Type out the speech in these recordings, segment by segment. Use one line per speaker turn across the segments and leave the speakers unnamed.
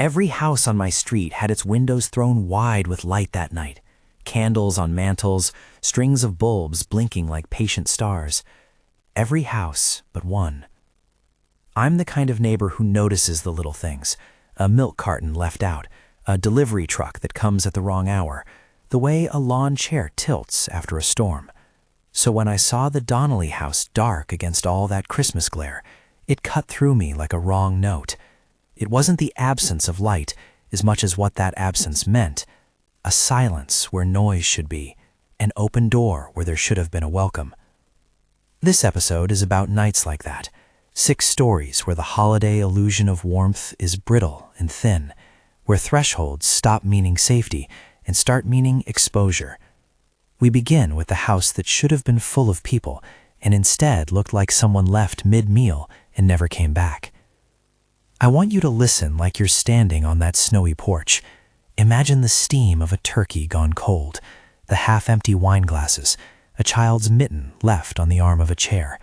Every house on my street had its windows thrown wide with light that night. Candles on mantels, strings of bulbs blinking like patient stars. Every house but one. I'm the kind of neighbor who notices the little things. A milk carton left out, a delivery truck that comes at the wrong hour, the way a lawn chair tilts after a storm. So when I saw the Donnelly house dark against all that Christmas glare, it cut through me like a wrong note. It wasn't the absence of light as much as what that absence meant. A silence where noise should be, an open door where there should have been a welcome. This episode is about nights like that. 6 stories where the holiday illusion of warmth is brittle and thin, where thresholds stop meaning safety and start meaning exposure. We begin with the house that should have been full of people and instead looked like someone left mid-meal and never came back. I want you to listen like you're standing on that snowy porch. Imagine the steam of a turkey gone cold, the half-empty wine glasses, a child's mitten left on the arm of a chair.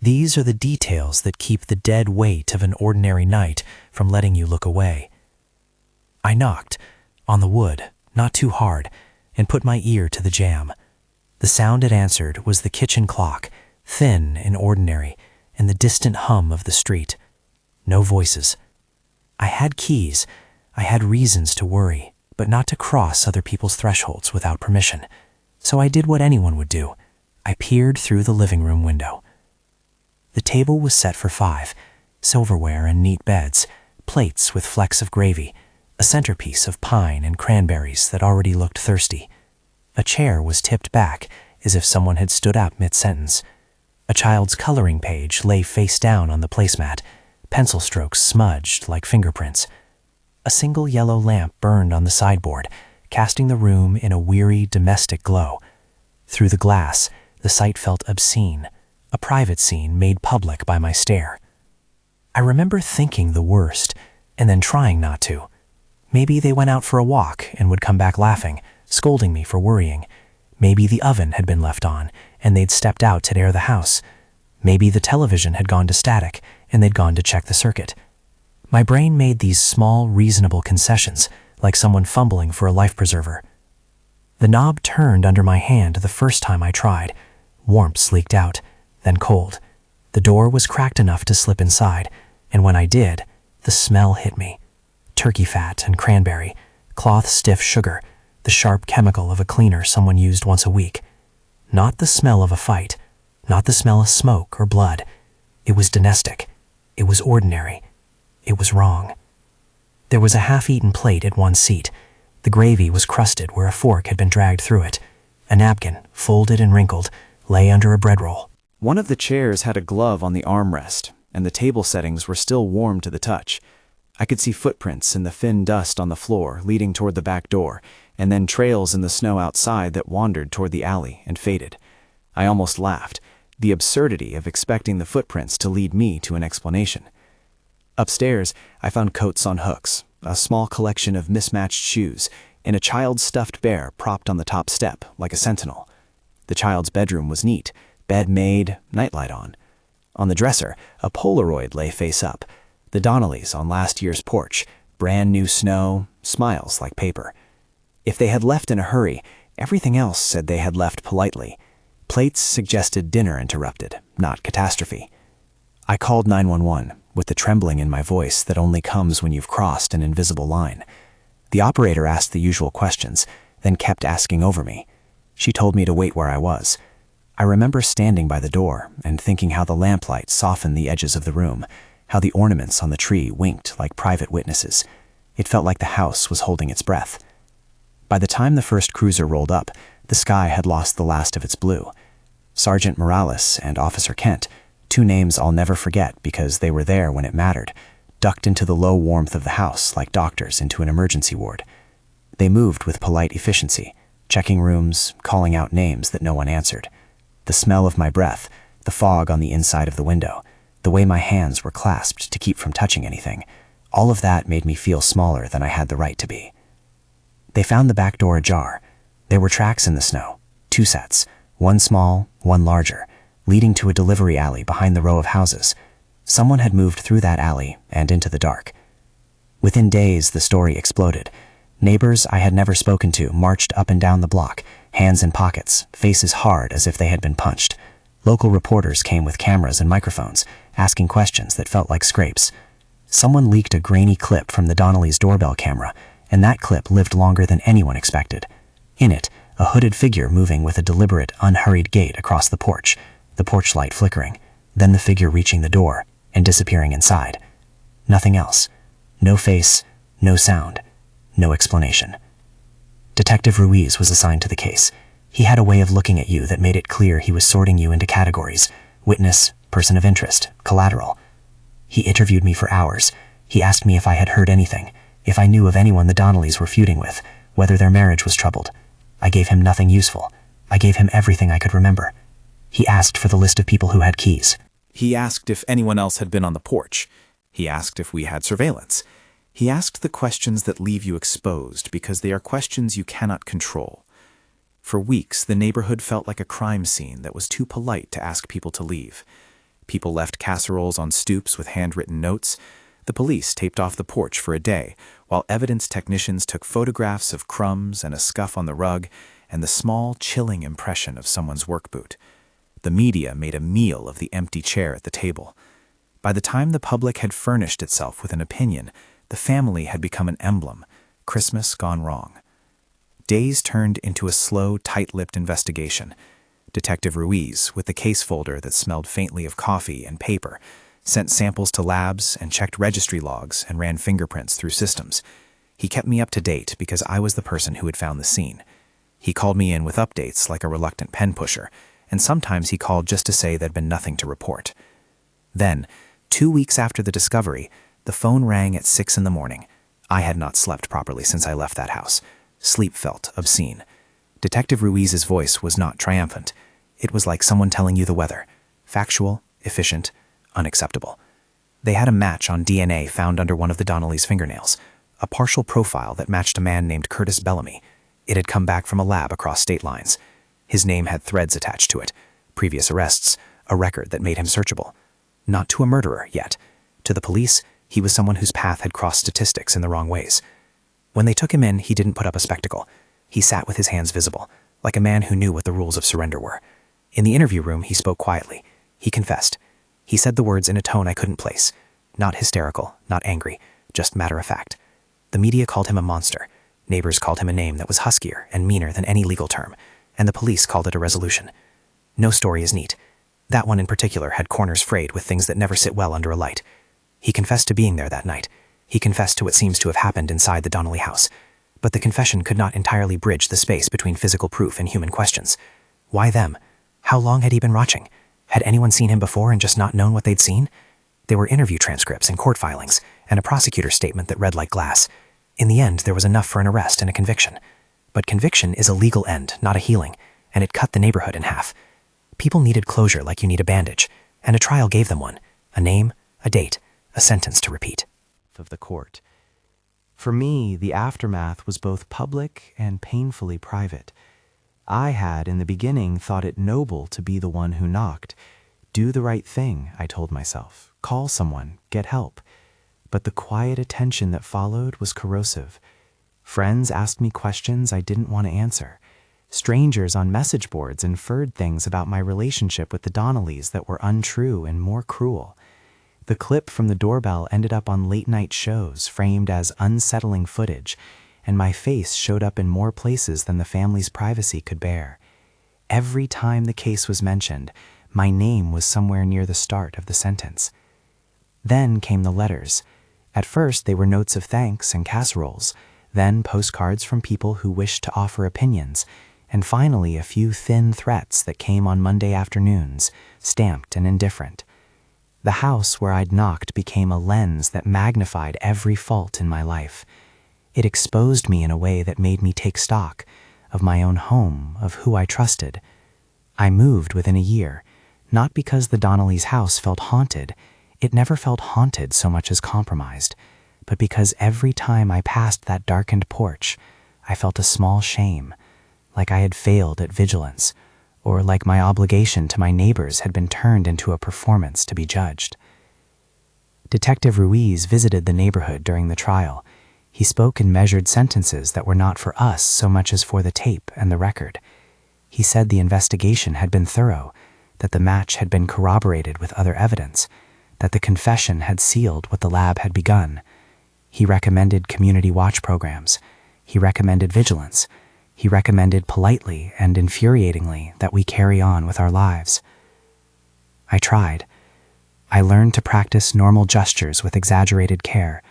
These are the details that keep the dead weight of an ordinary night from letting you look away. I knocked, on the wood, not too hard, and put my ear to the jamb. The sound it answered was the kitchen clock, thin and ordinary, and the distant hum of the street. No voices. I had keys. I had reasons to worry, but not to cross other people's thresholds without permission. So I did what anyone would do. I peered through the living room window. The table was set for 5, silverware and neat beds, plates with flecks of gravy, a centerpiece of pine and cranberries that already looked thirsty. A chair was tipped back as if someone had stood up mid-sentence. A child's coloring page lay face down on the placemat, pencil strokes smudged like fingerprints. A single yellow lamp burned on the sideboard, casting the room in a weary domestic glow. Through the glass, the sight felt obscene, a private scene made public by my stare. I remember thinking the worst, and then trying not to. Maybe they went out for a walk and would come back laughing, scolding me for worrying. Maybe the oven had been left on, and they'd stepped out to air the house. Maybe the television had gone to static, and they'd gone to check the circuit. My brain made these small, reasonable concessions, like someone fumbling for a life preserver. The knob turned under my hand the first time I tried. Warmth leaked out, then cold. The door was cracked enough to slip inside, and when I did, the smell hit me. Turkey fat and cranberry, cloth-stiff sugar, the sharp chemical of a cleaner someone used once a week. Not the smell of a fight, not the smell of smoke or blood. It was domestic. It was ordinary. It was wrong. There was a half-eaten plate at one seat. The gravy was crusted where a fork had been dragged through it. A napkin, folded and wrinkled, lay under a bread roll.
One of the chairs had a glove on the armrest, and the table settings were still warm to the touch. I could see footprints in the thin dust on the floor leading toward the back door, and then trails in the snow outside that wandered toward the alley and faded. I almost laughed, the absurdity of expecting the footprints to lead me to an explanation. Upstairs, I found coats on hooks, a small collection of mismatched shoes, and a child's stuffed bear propped on the top step like a sentinel. The child's bedroom was neat, bed made, nightlight on. On the dresser, a Polaroid lay face up. The Donnellys on last year's porch, brand new snow, smiles like paper. If they had left in a hurry, everything else said they had left politely. Plates suggested dinner interrupted, not catastrophe. I called 911 with the trembling in my voice that only comes when you've crossed an invisible line. The operator asked the usual questions, then kept asking over me. She told me to wait where I was. I remember standing by the door and thinking how the lamplight softened the edges of the room, how the ornaments on the tree winked like private witnesses. It felt like the house was holding its breath. By the time the first cruiser rolled up, the sky had lost the last of its blue. Sergeant Morales and Officer Kent, 2 names I'll never forget because they were there when it mattered, ducked into the low warmth of the house like doctors into an emergency ward. They moved with polite efficiency, checking rooms, calling out names that no one answered. The smell of my breath, the fog on the inside of the window, the way my hands were clasped to keep from touching anything, all of that made me feel smaller than I had the right to be. They found the back door ajar. There were tracks in the snow, 2 sets, one small, one larger, leading to a delivery alley behind the row of houses. Someone had moved through that alley and into the dark.
Within days, the story exploded. Neighbors I had never spoken to marched up and down the block, hands in pockets, faces hard as if they had been punched. Local reporters came with cameras and microphones, asking questions that felt like scrapes. Someone leaked a grainy clip from the Donnelly's doorbell camera, and that clip lived longer than anyone expected. In it, a hooded figure moving with a deliberate, unhurried gait across the porch light flickering, then the figure reaching the door and disappearing inside. Nothing else. No face, no sound, no explanation. Detective Ruiz was assigned to the case. He had a way of looking at you that made it clear he was sorting you into categories: witness, person of interest, collateral. He interviewed me for hours. He asked me if I had heard anything, if I knew of anyone the Donnellys were feuding with, whether their marriage was troubled. I gave him nothing useful. I gave him everything I could remember. He asked for the list of people who had keys.
He asked if anyone else had been on the porch. He asked if we had surveillance. He asked the questions that leave you exposed because they are questions you cannot control. For weeks, the neighborhood felt like a crime scene that was too polite to ask people to leave. People left casseroles on stoops with handwritten notes. The police taped off the porch for a day, while evidence technicians took photographs of crumbs and a scuff on the rug and the small, chilling impression of someone's work boot. The media made a meal of the empty chair at the table. By the time the public had furnished itself with an opinion, the family had become an emblem, Christmas gone wrong. Days turned into a slow, tight-lipped investigation. Detective Ruiz, with the case folder that smelled faintly of coffee and paper, sent samples to labs and checked registry logs and ran fingerprints through systems. He kept me up to date because I was the person who had found the scene. He called me in with updates like a reluctant pen pusher, and sometimes he called just to say there'd been nothing to report. Then, 2 weeks after the discovery, the phone rang at 6 in the morning. I had not slept properly since I left that house. Sleep felt obscene. Detective Ruiz's voice was not triumphant. It was like someone telling you the weather. Factual, efficient, unacceptable. They had a match on DNA found under one of the Donnelly's fingernails, a partial profile that matched a man named Curtis Bellamy. It had come back from a lab across state lines. His name had threads attached to it, previous arrests, a record that made him searchable. Not to a murderer yet. To the police, he was someone whose path had crossed statistics in the wrong ways. When they took him in, he didn't put up a spectacle. He sat with his hands visible, like a man who knew what the rules of surrender were. In the interview room, he spoke quietly. He confessed. He said the words in a tone I couldn't place. Not hysterical, not angry, just matter of fact. The media called him a monster. Neighbors called him a name that was huskier and meaner than any legal term, and the police called it a resolution. No story is neat. That one in particular had corners frayed with things that never sit well under a light. He confessed to being there that night. He confessed to what seems to have happened inside the Donnelly house. But the confession could not entirely bridge the space between physical proof and human questions. Why them? How long had he been watching? Had anyone seen him before and just not known what they'd seen? There were interview transcripts and court filings, and a prosecutor's statement that read like glass. In the end, there was enough for an arrest and a conviction. But conviction is a legal end, not a healing, and it cut the neighborhood in half. People needed closure like you need a bandage, and a trial gave them one. A name, a date, a sentence to repeat.
Of the court. For me, the aftermath was both public and painfully private. I had, in the beginning, thought it noble to be the one who knocked. Do the right thing, I told myself. Call someone, get help. But the quiet attention that followed was corrosive. Friends asked me questions I didn't want to answer. Strangers on message boards inferred things about my relationship with the Donnellys that were untrue and more cruel. The clip from the doorbell ended up on late-night shows framed as unsettling footage, and my face showed up in more places than the family's privacy could bear. Every time the case was mentioned, my name was somewhere near the start of the sentence. Then came the letters. At first, they were notes of thanks and casseroles, then postcards from people who wished to offer opinions, and finally a few thin threats that came on Monday afternoons, stamped and indifferent. The house where I'd knocked became a lens that magnified every fault in my life. It exposed me in a way that made me take stock of my own home, of who I trusted. I moved within a year, not because the Donnellys' house felt haunted. It never felt haunted so much as compromised, but because every time I passed that darkened porch, I felt a small shame, like I had failed at vigilance, or like my obligation to my neighbors had been turned into a performance to be judged. Detective Ruiz visited the neighborhood during the trial. He spoke in measured sentences that were not for us so much as for the tape and the record. He said the investigation had been thorough, that the match had been corroborated with other evidence, that the confession had sealed what the lab had begun. He recommended community watch programs. He recommended vigilance. He recommended politely and infuriatingly that we carry on with our lives. I tried. I learned to practice normal gestures with exaggerated care.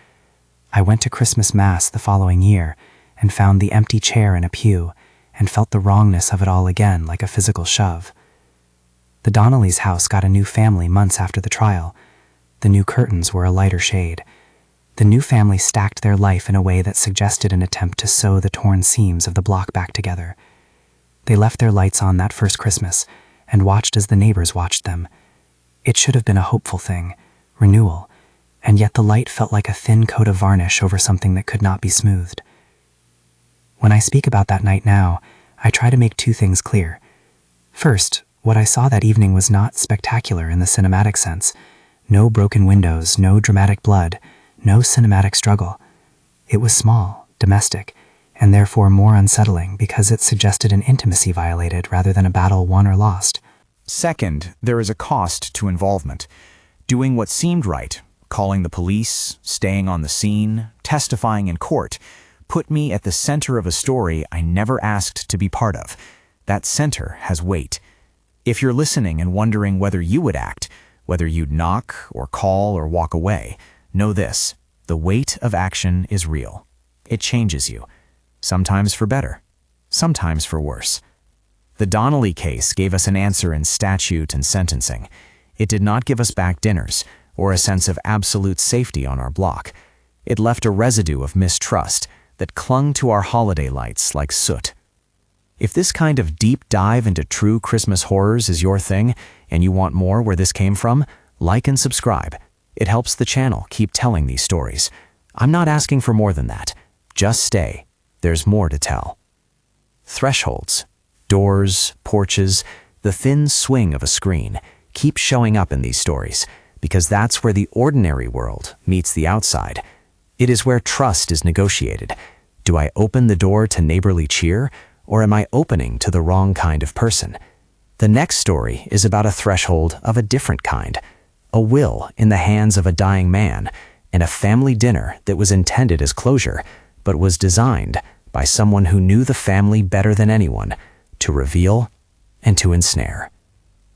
I went to Christmas Mass the following year and found the empty chair in a pew and felt the wrongness of it all again like a physical shove. The Donnelly's house got a new family months after the trial. The new curtains were a lighter shade. The new family stacked their life in a way that suggested an attempt to sew the torn seams of the block back together. They left their lights on that first Christmas and watched as the neighbors watched them. It should have been a hopeful thing, renewal, and yet the light felt like a thin coat of varnish over something that could not be smoothed. When I speak about that night now, I try to make two things clear. First, what I saw that evening was not spectacular in the cinematic sense. No broken windows, no dramatic blood, no cinematic struggle. It was small, domestic, and therefore more unsettling because it suggested an intimacy violated rather than a battle won or lost.
Second, there is a cost to involvement. Doing what seemed right, calling the police, staying on the scene, testifying in court, put me at the center of a story I never asked to be part of. That center has weight. If you're listening and wondering whether you would act, whether you'd knock or call or walk away, know this: the weight of action is real. It changes you, sometimes for better, sometimes for worse. The Donnelly case gave us an answer in statute and sentencing. It did not give us back dinners or a sense of absolute safety on our block. It left a residue of mistrust that clung to our holiday lights like soot. If this kind of deep dive into true Christmas horrors is your thing and you want more where this came from, like and subscribe. It helps the channel keep telling these stories. I'm not asking for more than that. Just stay. There's more to tell. Thresholds, doors, porches, the thin swing of a screen keep showing up in these stories because that's where the ordinary world meets the outside. It is where trust is negotiated. Do I open the door to neighborly cheer, or am I opening to the wrong kind of person? The next story is about a threshold of a different kind, a will in the hands of a dying man, and a family dinner that was intended as closure, but was designed by someone who knew the family better than anyone to reveal and to ensnare.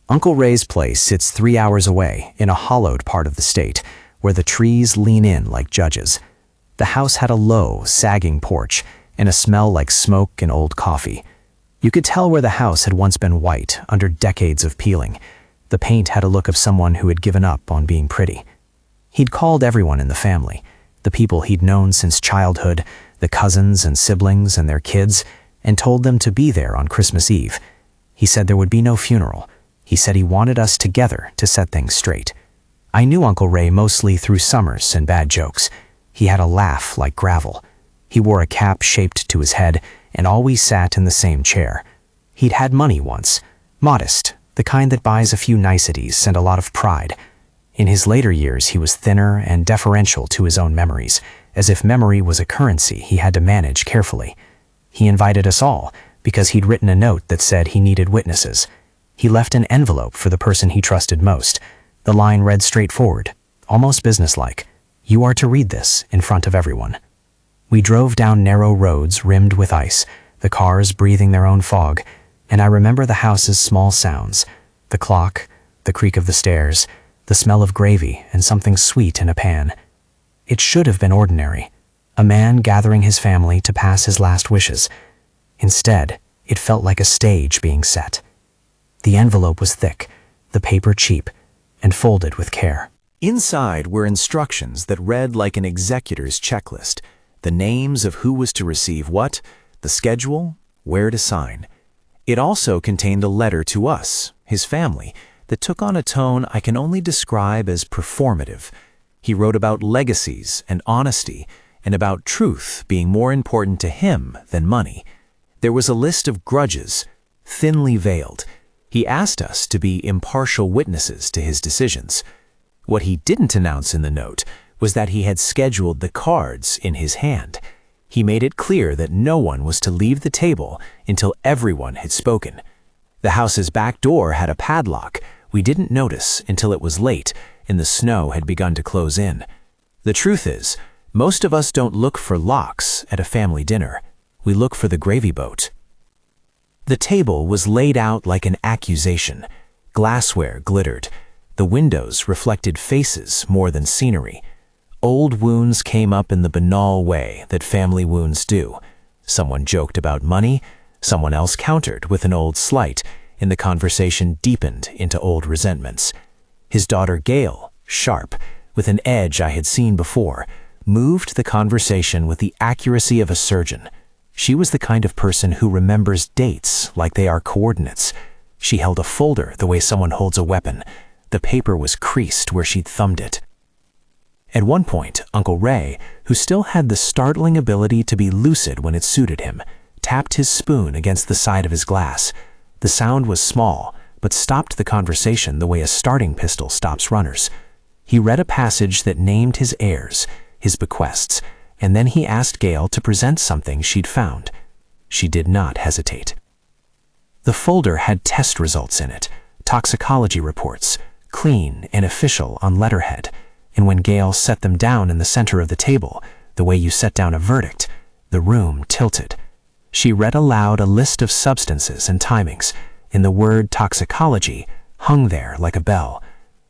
Uncle Ray's place sits 3 hours away in a hollowed part of the state, where the trees lean in like judges. The house had a low, sagging porch and a smell like smoke and old coffee. You could tell where the house had once been white under decades of peeling. The paint had a look of someone who had given up on being pretty. He'd called everyone in the family, the people he'd known since childhood, the cousins and siblings and their kids, and told them to be there on Christmas Eve. He said there would be no funeral. He said he wanted us together to set things straight. I knew Uncle Ray mostly through summers and bad jokes. He had a laugh like gravel. He wore a cap shaped to his head and always sat in the same chair. He'd had money once, modest, the kind that buys a few niceties and a lot of pride. In his later years, he was thinner and deferential to his own memories, as if memory was a currency he had to manage carefully. He invited us all because he'd written a note that said he needed witnesses. He left an envelope for the person he trusted most. The line read straightforward, almost businesslike: "You are to read this in front of everyone." We drove down narrow roads rimmed with ice, the cars breathing their own fog, and I remember the house's small sounds: the clock, the creak of the stairs, the smell of gravy and something sweet in a pan. It should have been ordinary, a man gathering his family to pass his last wishes. Instead, it felt like a stage being set. The envelope was thick, the paper cheap, and folded with care. Inside were instructions that read like an executor's checklist: the names of who was to receive what, the schedule, where to sign. It also contained a letter to us, his family, that took on a tone I can only describe as performative. He wrote about legacies and honesty, and about truth being more important to him than money. There was a list of grudges, thinly veiled. He asked us to be impartial witnesses to his decisions.
What he didn't announce in the note was that he had scheduled the cards in his hand. He made it clear that no one was to leave the table until everyone had spoken. The house's back door had a padlock. We didn't notice until it was late and the snow had begun to close in. The truth is, most of us don't look for locks at a family dinner. We look for the gravy boat. The table was laid out like an accusation. Glassware glittered. The windows reflected faces more than scenery. Old wounds came up in the banal way that family wounds do. Someone joked about money, someone else countered with an old slight, and the conversation deepened into old resentments. His daughter Gail, sharp, with an edge I had seen before, moved the conversation with the accuracy of a surgeon. She was the kind of person who remembers dates like they are coordinates. She held a folder the way someone holds a weapon. The paper was creased where she'd thumbed it. At one point, Uncle Ray, who still had the startling ability to be lucid when it suited him, tapped his spoon against the side of his glass. The sound was small, but stopped the conversation the way a starting pistol stops runners. He read a passage that named his heirs, his bequests, and then he asked Gail to present something she'd found. She did not hesitate. The folder had test results in it, toxicology reports, clean and official on letterhead, and when Gail set them down in the center of the table, the way you set down a verdict, the room tilted. She read aloud a list of substances and timings, and the word toxicology hung there like a bell.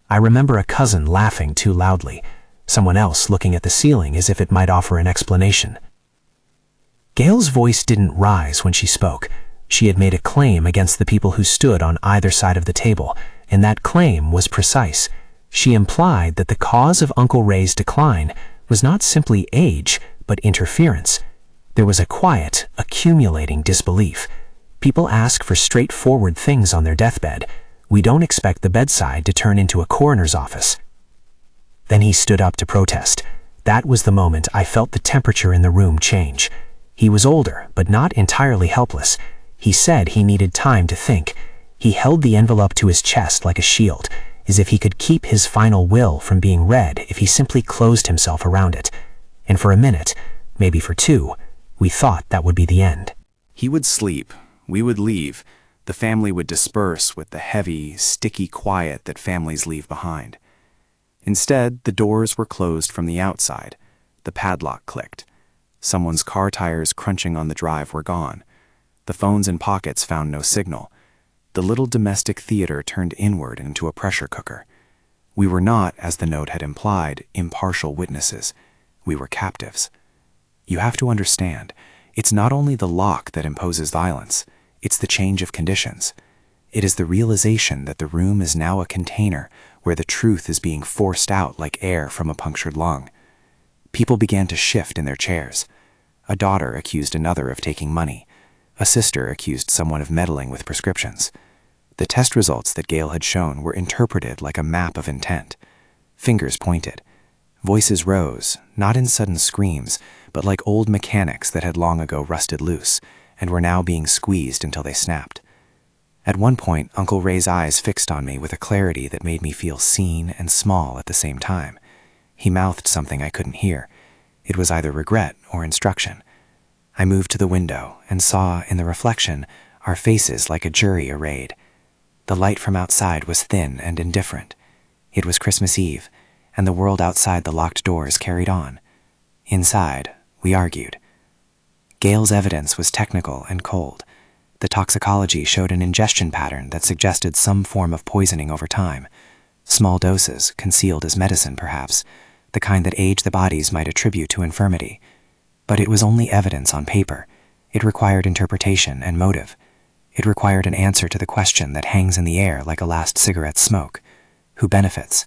I remember a cousin laughing too loudly, someone else looking at the ceiling as if it might offer an explanation. Gail's voice didn't rise when she spoke. She had made a claim against the people who stood on either side of the table, and that claim was precise. She implied that the cause of Uncle Ray's decline was not simply age, but interference. There was a quiet, accumulating disbelief. People ask for straightforward things on their deathbed. We don't expect the bedside to turn into a coroner's office. Then he stood up to protest. That was the moment I felt the temperature in the room change. He was older, but not entirely helpless. He said he needed time to think. He held the envelope to his chest like a shield, as if he could keep his final will from being read if he simply closed himself around it. And for a minute, maybe for two, we thought that would be the end.
He would sleep. We would leave. The family would disperse with the heavy, sticky quiet that families leave behind. Instead, the doors were closed from the outside. The padlock clicked. Someone's car tires crunching on the drive were gone. The phones in pockets found no signal. The little domestic theater turned inward into a pressure cooker. We were not, as the note had implied, impartial witnesses. We were captives. You have to understand, it's not only the lock that imposes violence, it's the change of conditions. It is the realization that the room is now a container where the truth is being forced out like air from a punctured lung. People began to shift in their chairs. A daughter accused another of taking money. A sister accused someone of meddling with prescriptions. The test results that Gail had shown were interpreted like a map of intent. Fingers pointed. Voices rose, not in sudden screams, but like old mechanics that had long ago rusted loose and were now being squeezed until they snapped. At one point, Uncle Ray's eyes fixed on me with a clarity that made me feel seen and small at the same time. He mouthed something I couldn't hear. It was either regret or instruction. I moved to the window and saw, in the reflection, our faces like a jury arrayed. The light from outside was thin and indifferent. It was Christmas Eve, and the world outside the locked doors carried on. Inside, we argued. Gail's evidence was technical and cold. The toxicology showed an ingestion pattern that suggested some form of poisoning over time. Small doses, concealed as medicine perhaps, the kind that aged bodies might attribute to infirmity. But it was only evidence on paper. It required interpretation and motive. It required an answer to the question that hangs in the air like a last cigarette smoke. Who benefits?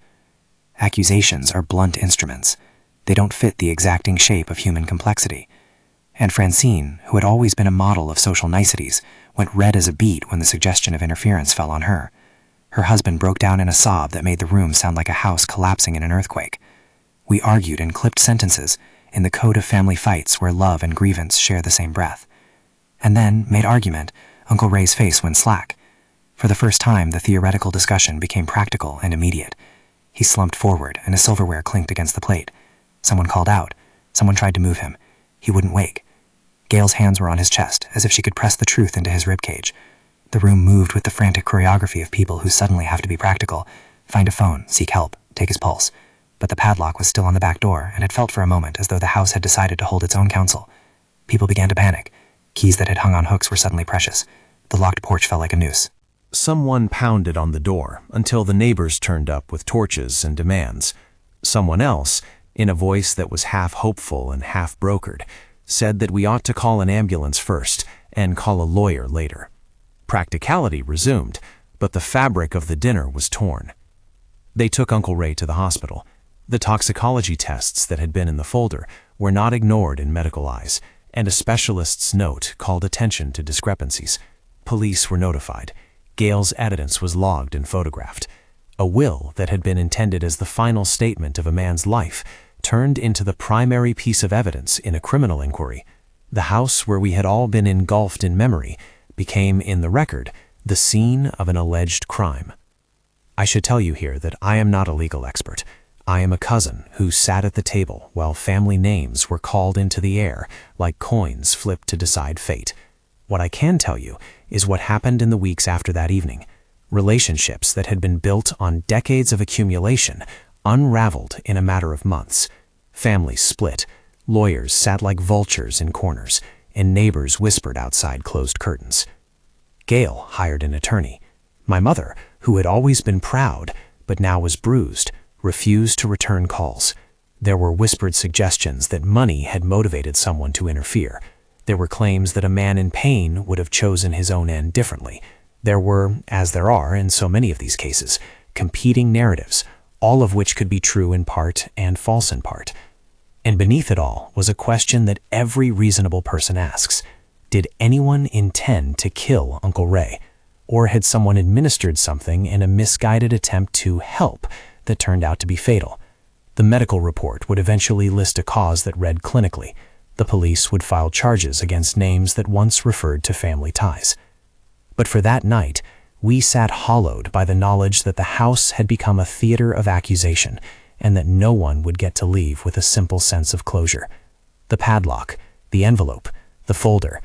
Accusations are blunt instruments. They don't fit the exacting shape of human complexity. And Francine, who had always been a model of social niceties, went red as a beet when the suggestion of interference fell on her. Her husband broke down in a sob that made the room sound like a house collapsing in an earthquake. We argued in clipped sentences, in the code of family fights where love and grievance share the same breath. And then, mid-argument, Uncle Ray's face went slack. For the first time, the theoretical discussion became practical and immediate.
He slumped forward, and his silverware clinked against the plate. Someone called out. Someone tried to move him. He wouldn't wake. Gail's hands were on his chest, as if she could press the truth into his ribcage. The room moved with the frantic choreography of people who suddenly have to be practical. Find a phone, seek help, take his pulse. But the padlock was still on the back door, and it felt for a moment as though the house had decided to hold its own council. People began to panic. Keys that had hung on hooks were suddenly precious. The locked porch felt like a noose.
Someone pounded on the door until the neighbors turned up with torches and demands. Someone else, in a voice that was half hopeful and half brokered, said that we ought to call an ambulance first and call a lawyer later. Practicality resumed, but the fabric of the dinner was torn. They took Uncle Ray to the hospital. The toxicology tests that had been in the folder were not ignored in medical eyes, and a specialist's note called attention to discrepancies. Police were notified. Gail's evidence was logged and photographed. A will that had been intended as the final statement of a man's life turned into the primary piece of evidence in a criminal inquiry. The house where we had all been engulfed in memory became, in the record, the scene of an alleged crime. I should tell you here that I am not a legal expert. I am a cousin who sat at the table while family names were called into the air like coins flipped to decide fate. What I can tell you is what happened in the weeks after that evening. Relationships that had been built on decades of accumulation unraveled in a matter of months. Families split, lawyers sat like vultures in corners, and neighbors whispered outside closed curtains. Gail hired an attorney. My mother, who had always been proud but now was bruised, refused to return calls. There were whispered suggestions that money had motivated someone to interfere. There were claims that a man in pain would have chosen his own end differently. There were, as there are in so many of these cases, competing narratives, all of which could be true in part and false in part. And beneath it all was a question that every reasonable person asks. Did anyone intend to kill Uncle Ray? Or had someone administered something in a misguided attempt to help that turned out to be fatal? The medical report would eventually list a cause that read clinically. The police would file charges against names that once referred to family ties. But for that night, we sat hollowed by the knowledge that the house had become a theater of accusation and that no one would get to leave with a simple sense of closure. The padlock, the envelope, the folder,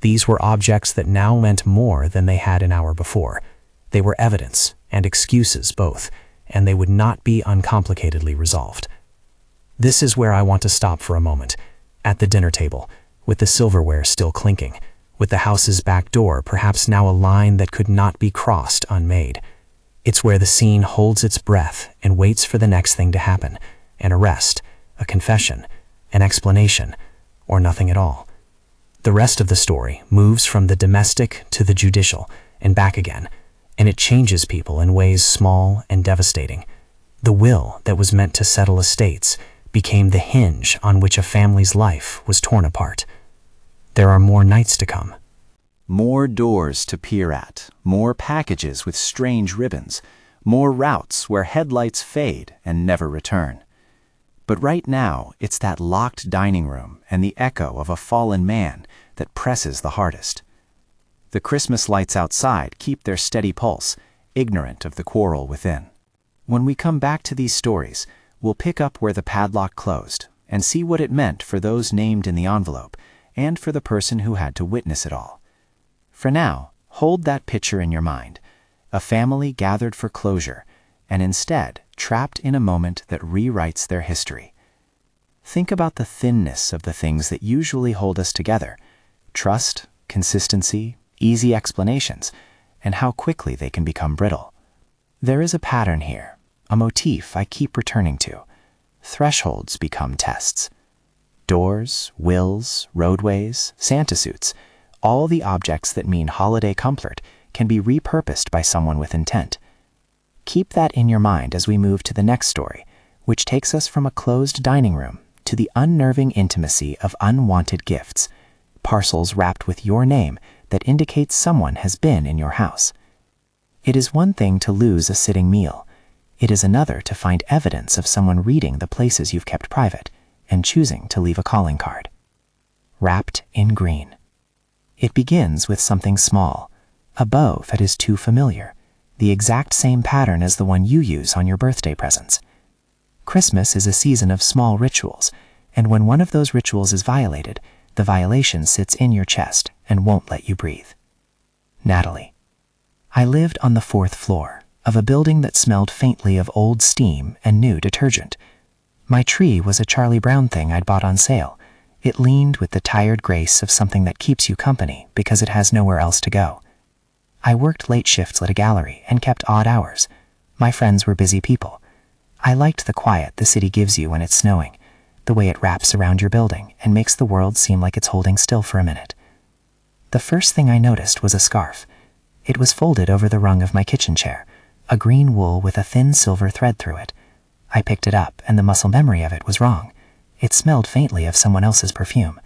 these were objects that now meant more than they had an hour before. They were evidence and excuses both, and they would not be uncomplicatedly resolved. This is where I want to stop for a moment. At the dinner table, with the silverware still clinking, with the house's back door perhaps now a line that could not be crossed unmade. It's where the scene holds its breath and waits for the next thing to happen, an arrest, a confession, an explanation, or nothing at all. The rest of the story moves from the domestic to the judicial and back again, and it changes people in ways small and devastating. The will that was meant to settle estates became the hinge on which a family's life was torn apart. There are more nights to come.
More doors to peer at, more packages with strange ribbons, more routes where headlights fade and never return. But right now, it's that locked dining room and the echo of a fallen man that presses the hardest. The Christmas lights outside keep their steady pulse, ignorant of the quarrel within. When we come back to these stories, we'll pick up where the padlock closed and see what it meant for those named in the envelope and for the person who had to witness it all. For now, hold that picture in your mind, a family gathered for closure and instead trapped in a moment that rewrites their history. Think about the thinness of the things that usually hold us together: trust, consistency, easy explanations, and how quickly they can become brittle. There is a pattern here, a motif I keep returning to. Thresholds become tests. Doors, wills, roadways, Santa suits, all the objects that mean holiday comfort can be repurposed by someone with intent. Keep that in your mind as we move to the next story, which takes us from a closed dining room to the unnerving intimacy of unwanted gifts, parcels wrapped with your name that indicate someone has been in your house. It is one thing to lose a sitting meal. It is another to find evidence of someone reading the places you've kept private and choosing to leave a calling card. Wrapped in green. It begins with something small, a bow that is too familiar,
the exact same pattern as the one you use on your birthday presents. Christmas is a season of small rituals, and when one of those rituals is violated, the violation sits in your chest and won't let you breathe. Natalie. I lived on the 4th floor of a building that smelled faintly of old steam and new detergent. My tree was a Charlie Brown thing I'd bought on sale. It leaned with the tired grace of something that keeps you company because it has nowhere else to go. I worked late shifts at a gallery and kept odd hours. My friends were busy people. I liked the quiet the city gives you when it's snowing, the way it wraps around your building and makes the world seem like it's holding still for a minute. The first thing I noticed was a scarf. It was folded over the rung of my kitchen chair, a green wool with a thin silver thread through it. I picked it up, and the muscle memory of it was wrong. It smelled faintly of someone else's perfume.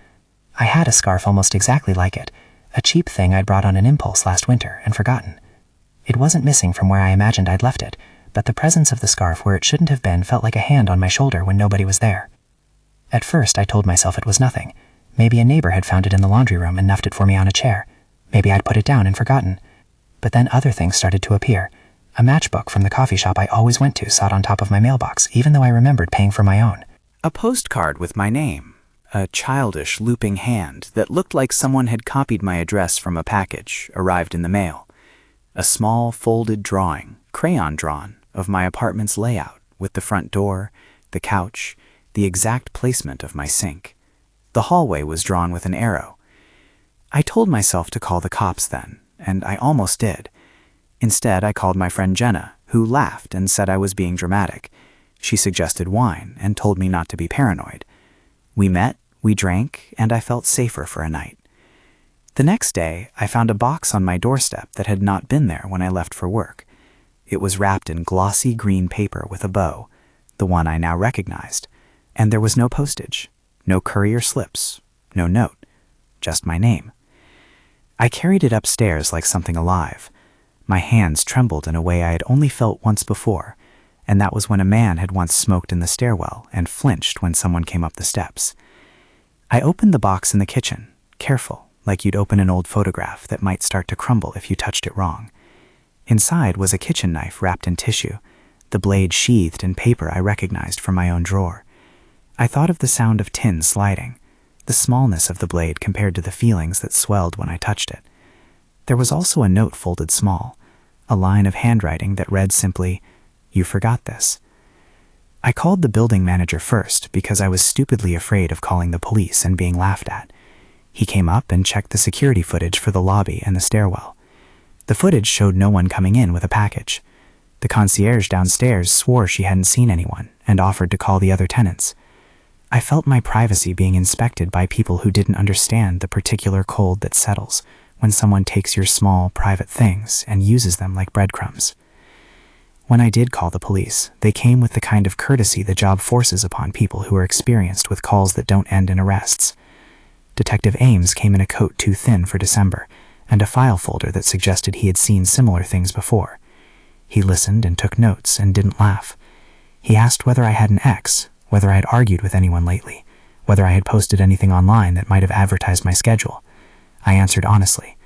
I had a scarf almost exactly like it, a cheap thing I'd brought on an impulse last winter and forgotten. It wasn't missing from where I imagined I'd left it, but the presence of the scarf where it shouldn't have been felt like a hand on my shoulder when nobody was there. At first, I told myself it was nothing. Maybe a neighbor had found it in the laundry room and left it for me on a chair. Maybe I'd put it down and forgotten. But then other things started to appear. A matchbook from the coffee shop I always went to sat on top of my mailbox, even though I remembered paying for my own.
A postcard with my name, a childish looping hand that looked like someone had copied my address from a package, arrived in the mail. A small folded drawing, crayon drawn, of my apartment's layout with the front door, the couch, the exact placement of my sink. The hallway was drawn with an arrow. I told myself to call the cops then, and I almost did. Instead, I called my friend Jenna, who laughed and said I was being dramatic. She suggested wine and told me not to be paranoid. We met, we drank, and I felt safer for a night. The next day, I found a box on my doorstep that had not been there when I left for work. It was wrapped in glossy green paper with a bow, the one I now recognized, and there was no postage, no courier slips, no note, just my name. I carried it upstairs like something alive. My hands trembled in a way I had only felt once before, and that was when a man had once smoked in the stairwell and flinched when someone came up the steps. I opened the box in the kitchen, careful, like you'd open an old photograph that might start to crumble if you touched it wrong. Inside was a kitchen knife wrapped in tissue, the blade sheathed in paper I recognized from my own drawer. I thought of the sound of tin sliding, the smallness of the blade compared to the feelings that swelled when I touched it. There was also a note folded small, a line of handwriting that read simply, "You forgot this." I called the building manager first because I was stupidly afraid of calling the police and being laughed at. He came up and checked the security footage for the lobby and the stairwell. The footage showed no one coming in with a package. The concierge downstairs swore she hadn't seen anyone and offered to call the other tenants. I felt my privacy being inspected by people who didn't understand the particular cold that settles when someone takes your small, private things and uses them like breadcrumbs. When I did call the police, they came with the kind of courtesy the job forces upon people who are experienced with calls that don't end in arrests. Detective Ames came in a coat too thin for December, and a file folder that suggested he had seen similar things before. He listened and took notes and didn't laugh. He asked whether I had an ex, whether I had argued with anyone lately, whether I had posted anything online that might have advertised my schedule. I answered honestly.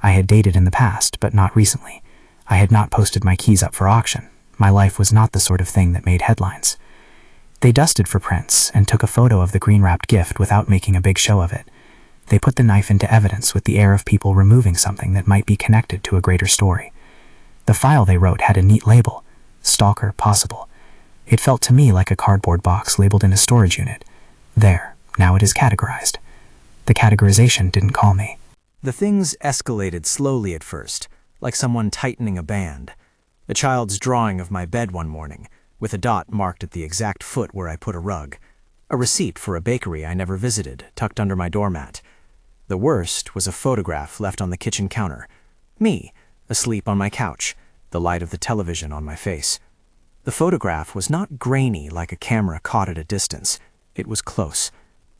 I had dated in the past, but not recently. I had not posted my keys up for auction. My life was not the sort of thing that made headlines. They dusted for prints and took a photo of the green-wrapped gift without making a big show of it. They put the knife into evidence with the air of people removing something that might be connected to a greater story. The file they wrote had a neat label, "Stalker Possible." It felt to me like a cardboard box labeled in a storage unit. There, now it is categorized. The categorization didn't call me.
The things escalated slowly at first, like someone tightening a band. A child's drawing of my bed one morning, with a dot marked at the exact foot where I put a rug. A receipt for a bakery I never visited, tucked under my doormat. The worst was a photograph left on the kitchen counter. Me, asleep on my couch, the light of the television on my face. The photograph was not grainy like a camera caught at a distance. It was close.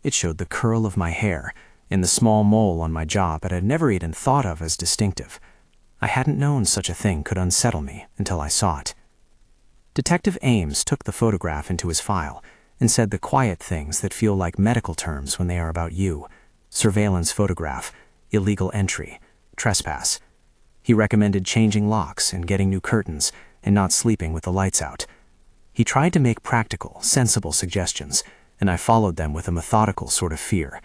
It showed the curl of my hair, in the small mole on my jaw that I'd never even thought of as distinctive. I hadn't known such a thing could unsettle me until I saw it. Detective Ames took the photograph into his file and said the quiet things that feel like medical terms when they are about you. Surveillance photograph, illegal entry, trespass. He recommended changing locks and getting new curtains and not sleeping with the lights out. He tried to make practical, sensible suggestions, and I followed them with a methodical sort of fear.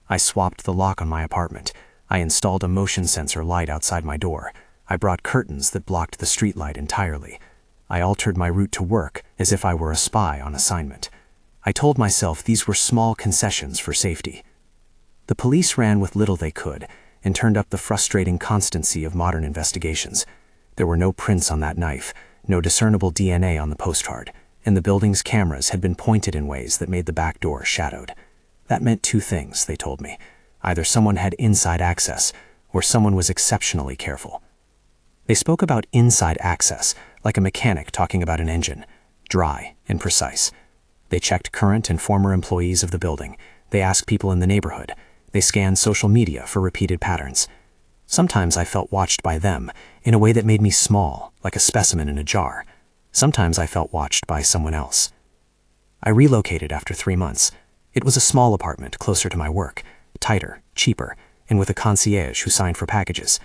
I swapped the lock on my apartment. I installed a motion sensor light outside my door. I brought curtains that blocked the street light entirely. I altered my route to work as if I were a spy on assignment. I told myself these were small concessions for safety. The police ran with little they could and turned up the frustrating constancy of modern investigations. There were no prints on that knife, no discernible DNA on the postcard, and the building's cameras had been pointed in ways that made the back door shadowed. That meant two things, they told me. Either someone had inside access, or someone was exceptionally careful. They spoke about inside access, like a mechanic talking about an engine, dry and precise. They checked current and former employees of the building. They asked people in the neighborhood. They scanned social media for repeated patterns. Sometimes I felt watched by them in a way that made me small, like a specimen in a jar. Sometimes I felt watched by someone else. I relocated after 3 months. It was a small apartment closer to my work, tighter, cheaper, and with a concierge who signed for packages.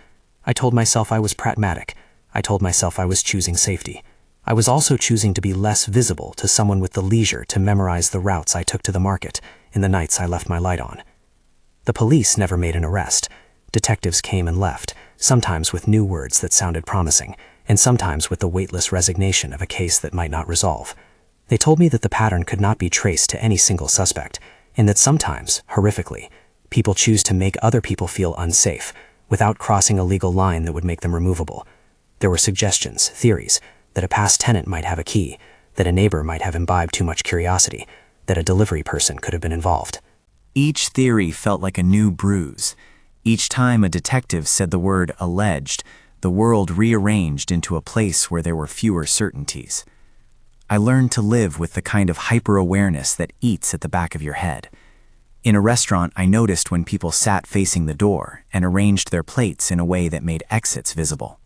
I told myself I was pragmatic. I told myself I was choosing safety. I was also choosing to be less visible to someone with the leisure to memorize the routes I took to the market and the nights I left my light on. The police never made an arrest. Detectives came and left, sometimes with new words that sounded promising, and sometimes with the weightless resignation of a case that might not resolve. They told me that the pattern could not be traced to any single suspect, and that sometimes, horrifically, people choose to make other people feel unsafe, without crossing a legal line that would make them removable. There were suggestions, theories, that a past tenant might have a key, that a neighbor might have imbibed too much curiosity, that a delivery person could have been involved.
Each theory felt like a new bruise. Each time a detective said the word alleged, the world rearranged into a place where there were fewer certainties. I learned to live with the kind of hyper-awareness that eats at the back of your head. In a restaurant, I noticed when people sat facing the door and arranged their plates in a way that made exits visible.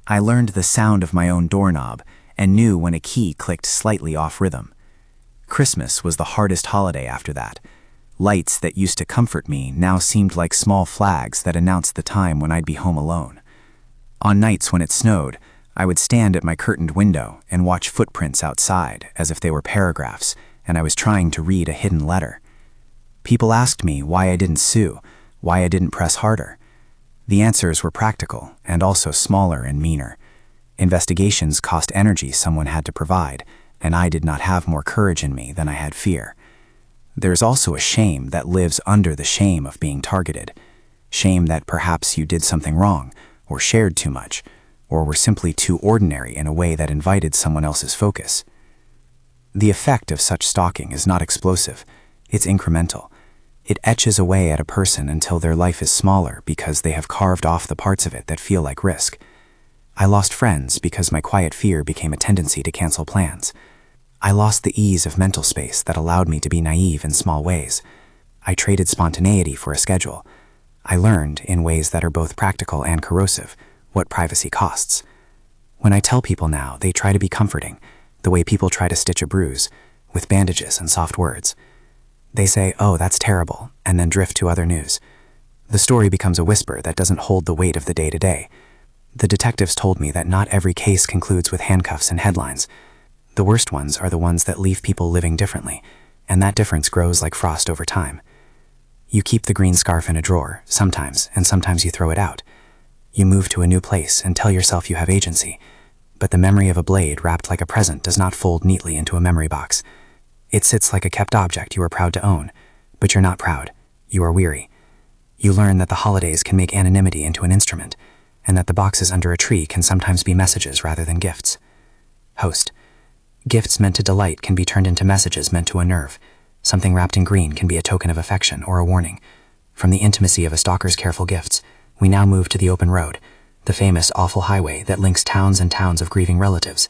I learned the sound of my own doorknob and knew when a key clicked slightly off rhythm. Christmas was the hardest holiday after that. Lights that used to comfort me now seemed like small flags that announced the time when I'd be home alone. On nights when it snowed, I would stand at my curtained window and watch footprints outside as if they were paragraphs, and I was trying to read a hidden letter. People asked me why I didn't sue, why I didn't press harder. The answers were practical and also smaller and meaner. Investigations cost energy someone had to provide, and I did not have more courage in me than I had fear. There's also a shame that lives under the shame of being targeted. Shame that perhaps you did something wrong, or shared too much, or were simply too ordinary in a way that invited someone else's focus. The effect of such stalking is not explosive, it's incremental. It etches away at a person until their life is smaller because they have carved off the parts of it that feel like risk. I lost friends because my quiet fear became a tendency to cancel plans. I lost the ease of mental space that allowed me to be naive in small ways. I traded spontaneity for a schedule. I learned, in ways that are both practical and corrosive, what privacy costs. When I tell people now, they try to be comforting, the way people try to stitch a bruise, with bandages and soft words. They say, "Oh, that's terrible," and then drift to other news. The story becomes a whisper that doesn't hold the weight of the day-to-day. The detectives told me that not every case concludes with handcuffs and headlines. The worst ones are the ones that leave people living differently, and that difference grows like frost over time. You keep the green scarf in a drawer, sometimes, and sometimes you throw it out. You move to a new place and tell yourself you have agency, but the memory of a blade wrapped like a present does not fold neatly into a memory box. It sits like a kept object you are proud to own, but you're not proud. You are weary. You learn that the holidays can make anonymity into an instrument, and that the boxes under a tree can sometimes be messages rather than gifts. Host. Gifts meant to delight can be turned into messages meant to unnerve. Something wrapped in green can be a token of affection or a warning. From the intimacy of a stalker's careful gifts, we now move to the open road, the famous awful highway that links towns and towns of grieving relatives.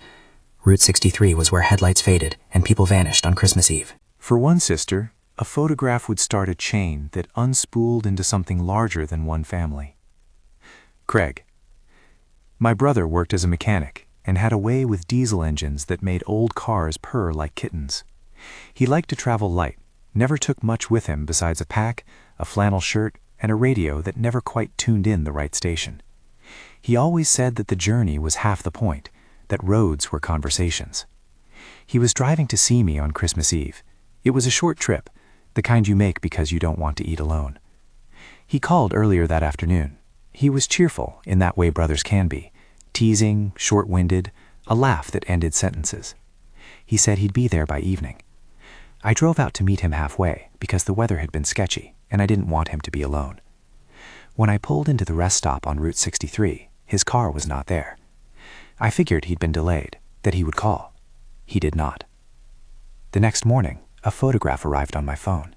Route 63 was where headlights faded and people vanished on Christmas Eve.
For one sister, a photograph would start a chain that unspooled into something larger than one family. Craig. My brother worked as a mechanic and had a way with diesel engines that made old cars purr like kittens. He liked to travel light, never took much with him besides a pack, a flannel shirt, and a radio that never quite tuned in the right station. He always said that the journey was half the point, that roads were conversations. He was driving to see me on Christmas Eve. It was a short trip, the kind you make because you don't want to eat alone. He called earlier that afternoon. He was cheerful, in that way brothers can be, teasing, short-winded, a laugh that ended sentences. He said he'd be there by evening. I drove out to meet him halfway because the weather had been sketchy and I didn't want him to be alone. When I pulled into the rest stop on Route 63, his car was not there. I figured he'd been delayed, that he would call. He did not. The next morning, a photograph arrived on my phone.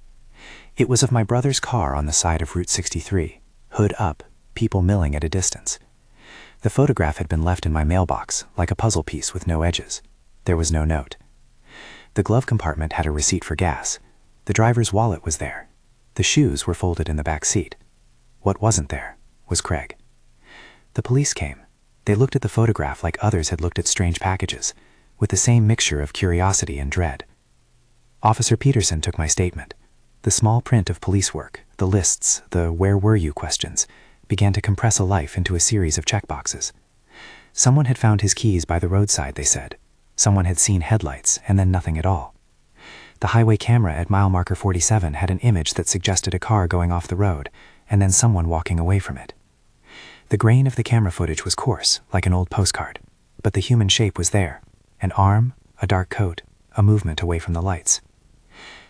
It was of my brother's car on the side of Route 63, hood up, people milling at a distance. The photograph had been left in my mailbox, like a puzzle piece with no edges. There was no note. The glove compartment had a receipt for gas. The driver's wallet was there. The shoes were folded in the back seat. What wasn't there was Craig. The police came. They looked at the photograph like others had looked at strange packages, with the same mixture of curiosity and dread. Officer Peterson took my statement. The small print of police work, the lists, the where were you questions, began to compress a life into a series of checkboxes. Someone had found his keys by the roadside, they said. Someone had seen headlights and then nothing at all. The highway camera at mile marker 47 had an image that suggested a car going off the road and then someone walking away from it. The grain of the camera footage was coarse, like an old postcard, but the human shape was there. An arm, a dark coat, a movement away from the lights.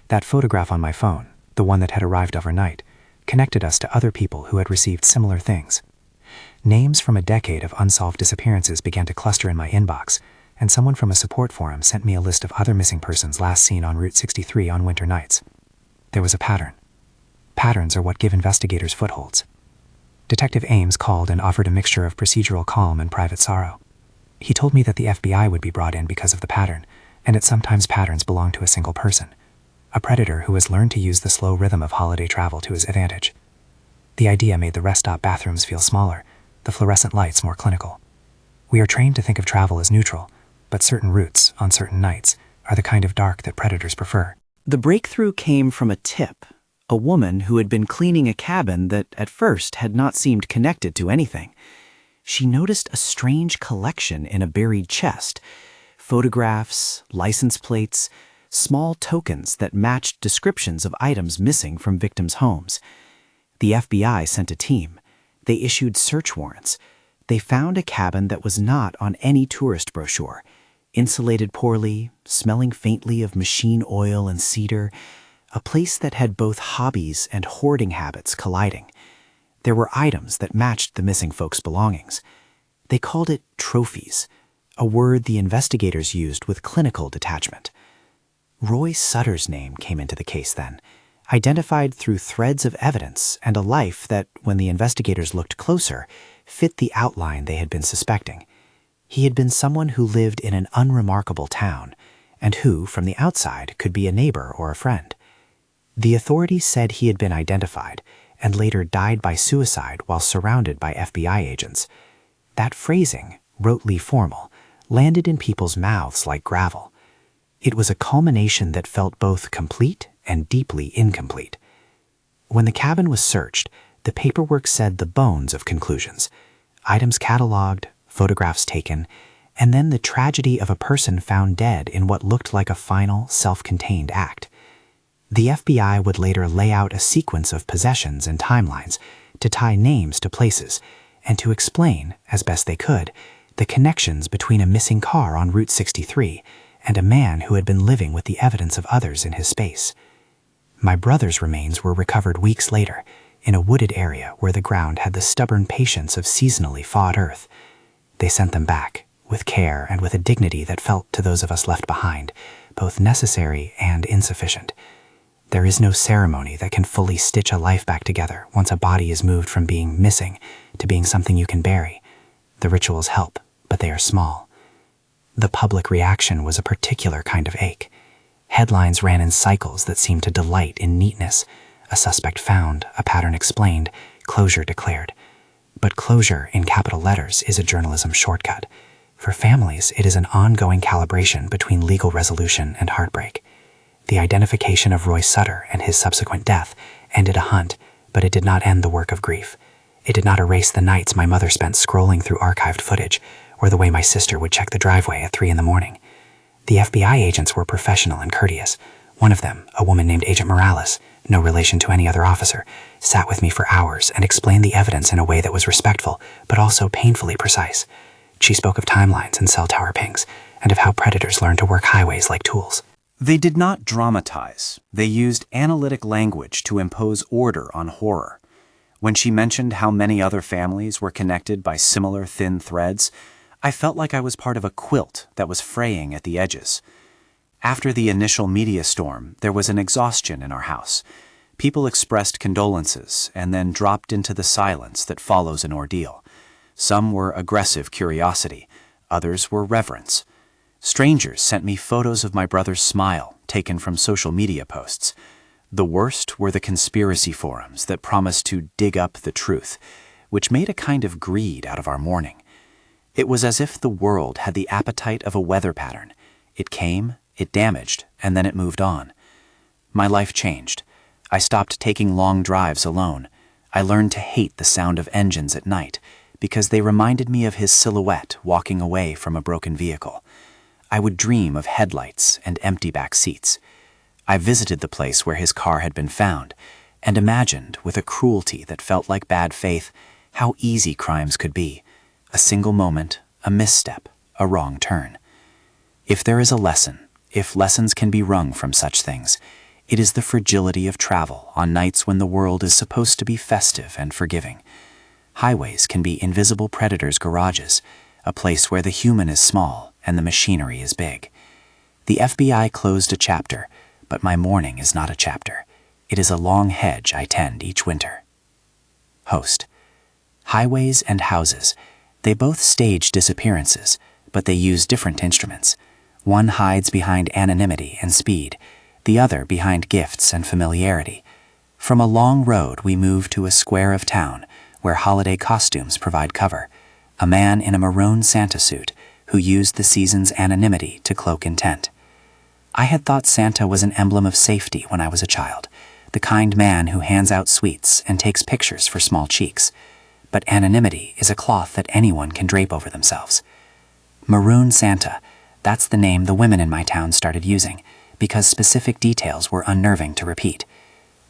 That photograph on my phone, the one that had arrived overnight, connected us to other people who had received similar things. Names from a decade of unsolved disappearances began to cluster in my inbox, and someone from a support forum sent me a list of other missing persons last seen on Route 63 on winter nights. There was a pattern. Patterns are what give investigators footholds. Detective Ames called and offered a mixture of procedural calm and private sorrow. He told me that the FBI would be brought in because of the pattern, and that sometimes patterns belong to a single person, a predator who has learned to use the slow rhythm of holiday travel to his advantage. The idea made the rest stop bathrooms feel smaller, the fluorescent lights more clinical. We are trained to think of travel as neutral, but certain routes, on certain nights, are the kind of dark that predators prefer.
The breakthrough came from a tip, a woman who had been cleaning a cabin that at first had not seemed connected to anything. She noticed a strange collection in a buried chest, photographs, license plates, small tokens that matched descriptions of items missing from victims' homes. The FBI sent a team. They issued search warrants. They found a cabin that was not on any tourist brochure, insulated poorly, smelling faintly of machine oil and cedar, a place that had both hobbies and hoarding habits colliding. There were items that matched the missing folks' belongings. They called it trophies, a word the investigators used with clinical detachment. Roy Sutter's name came into the case then, identified through threads of evidence and a life that, when the investigators looked closer, fit the outline they had been suspecting. He had been someone who lived in an unremarkable town, and who, from the outside, could be a neighbor or a friend. The authorities said he had been identified, and later died by suicide while surrounded by FBI agents. That phrasing, rotely formal, landed in people's mouths like gravel. It was a culmination that felt both complete and deeply incomplete. When the cabin was searched, the paperwork said the bones of conclusions, items cataloged, photographs taken, and then the tragedy of a person found dead in what looked like a final, self-contained act. The FBI would later lay out a sequence of possessions and timelines to tie names to places and to explain, as best they could, the connections between a missing car on Route 63 and a man who had been living with the evidence of others in his space. My brother's remains were recovered weeks later in a wooded area where the ground had the stubborn patience of seasonally thawed earth. They sent them back, with care and with a dignity that felt to those of us left behind, both necessary and insufficient. There is no ceremony that can fully stitch a life back together once a body is moved from being missing to being something you can bury. The rituals help, but they are small. The public reaction was a particular kind of ache. Headlines ran in cycles that seemed to delight in neatness. A suspect found, a pattern explained, closure declared. But closure, in capital letters, is a journalism shortcut. For families, it is an ongoing calibration between legal resolution and heartbreak. The identification of Roy Sutter and his subsequent death ended a hunt, but it did not end the work of grief.
It did not erase the nights my mother spent scrolling through archived footage, or the way my sister would check the driveway at 3 in the morning. The FBI agents were professional and courteous. One of them, a woman named Agent Morales, no relation to any other officer, sat with me for hours and explained the evidence in a way that was respectful, but also painfully precise. She spoke of timelines and cell tower pings, and of how predators learn to work highways like tools.
They did not dramatize. They used analytic language to impose order on horror. When she mentioned how many other families were connected by similar thin threads, I felt like I was part of a quilt that was fraying at the edges. After the initial media storm, there was an exhaustion in our house. People expressed condolences and then dropped into the silence that follows an ordeal. Some were aggressive curiosity, others were reverence. Strangers sent me photos of my brother's smile, taken from social media posts. The worst were the conspiracy forums that promised to dig up the truth, which made a kind of greed out of our mourning. It was as if the world had the appetite of a weather pattern. It came, it damaged, and then it moved on. My life changed. I stopped taking long drives alone. I learned to hate the sound of engines at night, because they reminded me of his silhouette walking away from a broken vehicle. I would dream of headlights and empty back seats. I visited the place where his car had been found, and imagined, with a cruelty that felt like bad faith, how easy crimes could be. A single moment, a misstep, a wrong turn. If there is a lesson, if lessons can be wrung from such things, it is the fragility of travel on nights when the world is supposed to be festive and forgiving. Highways can be invisible predators' garages, a place where the human is small and the machinery is big. The FBI closed a chapter, but my mourning is not a chapter. It is a long hedge I tend each winter. Host. Highways and houses. They both stage disappearances, but they use different instruments. One hides behind anonymity and speed, the other behind gifts and familiarity. From a long road we move to a square of town, where holiday costumes provide cover. A man in a maroon Santa suit, who used the season's anonymity to cloak intent. I had thought Santa was an emblem of safety when I was a child, the kind man who hands out sweets and takes pictures for small cheeks. But anonymity is a cloth that anyone can drape over themselves. Maroon Santa, that's the name the women in my town started using, because specific details were unnerving to repeat.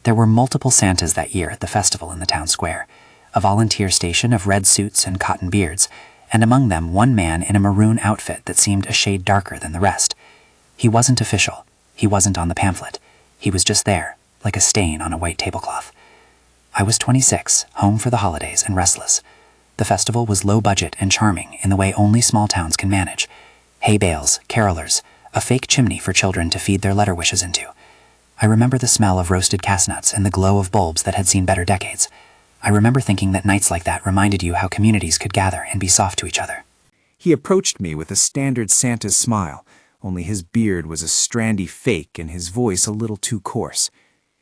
There were multiple Santas that year at the festival in the town square, a volunteer station of red suits and cotton beards, and among them one man in a maroon outfit that seemed a shade darker than the rest. He wasn't official. He wasn't on the pamphlet. He was just there, like a stain on a white tablecloth. I was 26, home for the holidays and restless. The festival was low budget and charming in the way only small towns can manage. Hay bales, carolers, a fake chimney for children to feed their letter wishes into. I remember the smell of roasted chestnuts and the glow of bulbs that had seen better decades. I remember thinking that nights like that reminded you how communities could gather and be soft to each other. He approached me with a standard Santa's smile, only his beard was a strandy fake and his voice a little too coarse.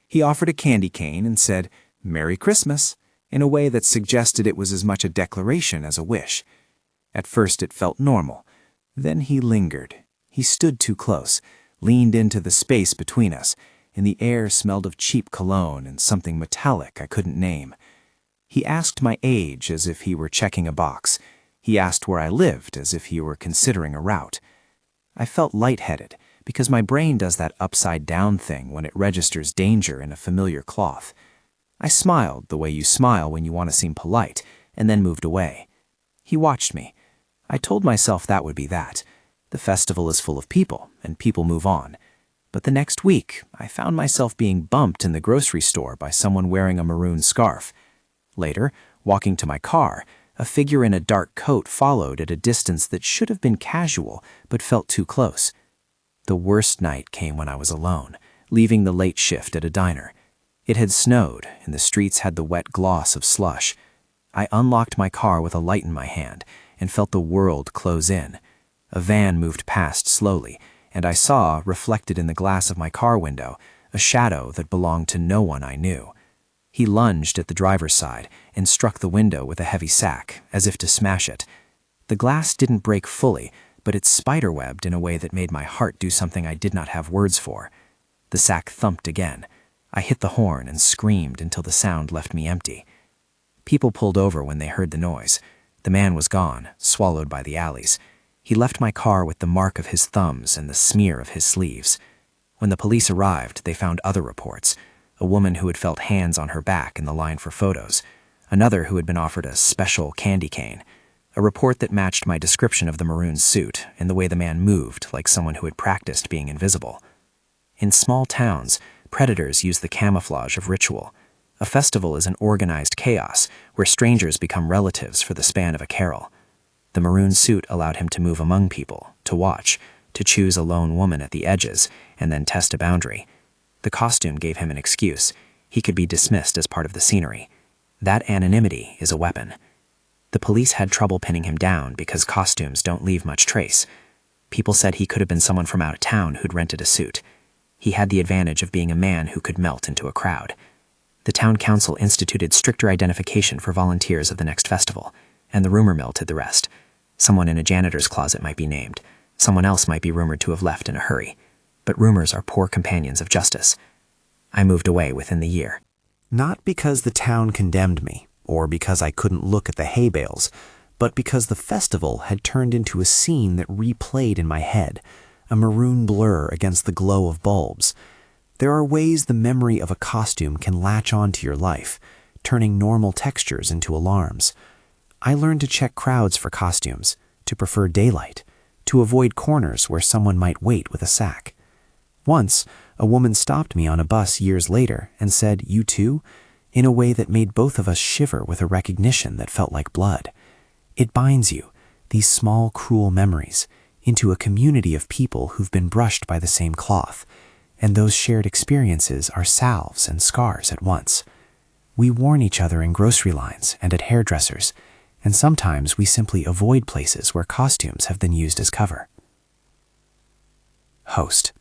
He offered a candy cane and said, "Merry Christmas," in a way that suggested it was as much a declaration as a wish. At first it felt normal. Then he lingered. He stood too close, leaned into the space between us, and the air smelled of cheap cologne and something metallic I couldn't name. He asked my age as if he were checking a box. He asked where I lived as if he were considering a route. I felt lightheaded because my brain does that upside-down thing when it registers danger in a familiar cloth. I smiled the way you smile when you want to seem polite, and then moved away. He watched me. I told myself that would be that. The festival is full of people, and people move on. But the next week, I found myself being bumped in the grocery store by someone wearing a maroon scarf. Later, walking to my car, a figure in a dark coat followed at a distance that should have been casual, but felt too close. The worst night came when I was alone, leaving the late shift at a diner. It had snowed, and the streets had the wet gloss of slush. I unlocked my car with a light in my hand, and felt the world close in. A van moved past slowly, and I saw, reflected in the glass of my car window, a shadow that belonged to no one I knew. He lunged at the driver's side and struck the window with a heavy sack, as if to smash it. The glass didn't break fully, but it spiderwebbed in a way that made my heart do something I did not have words for. The sack thumped again. I hit the horn and screamed until the sound left me empty.
People pulled over when they heard the noise. The man was gone, swallowed by the alleys. He left my car with the mark of his thumbs and the smear of his sleeves. When the police arrived, they found other reports. A woman who had felt hands on her back in the line for photos. Another who had been offered a special candy cane. A report that matched my description of the maroon suit and the way the man moved like someone who had practiced being invisible. In small towns, predators use the camouflage of ritual. A festival is an organized chaos where strangers become relatives for the span of a carol. The maroon suit allowed him to move among people, to watch, to choose a lone woman at the edges, and then test a boundary. The costume gave him an excuse. He could be dismissed as part of the scenery. That anonymity is a weapon. The police had trouble pinning him down because costumes don't leave much trace. People said he could have been someone from out of town who'd rented a suit. He had the advantage of being a man who could melt into a crowd. The town council instituted stricter identification for volunteers of the next festival, and the rumor mill did the rest. Someone in a janitor's closet might be named. Someone else might be rumored to have left in a hurry. But rumors are poor companions of justice. I moved away within the year.
Not because the town condemned me, or because I couldn't look at the hay bales, but because the festival had turned into a scene that replayed in my head, a maroon blur against the glow of bulbs. There are ways the memory of a costume can latch onto your life, turning normal textures into alarms. I learned to check crowds for costumes, to prefer daylight, to avoid corners where someone might wait with a sack. Once, a woman stopped me on a bus years later and said, "You too?" in a way that made both of us shiver with a recognition that felt like blood. It binds you, these small, cruel memories, into a community of people who've been brushed by the same cloth, and those shared experiences are salves and scars at once. We warn each other in grocery lines and at hairdressers, and sometimes we simply avoid places where costumes have been used as cover. Host.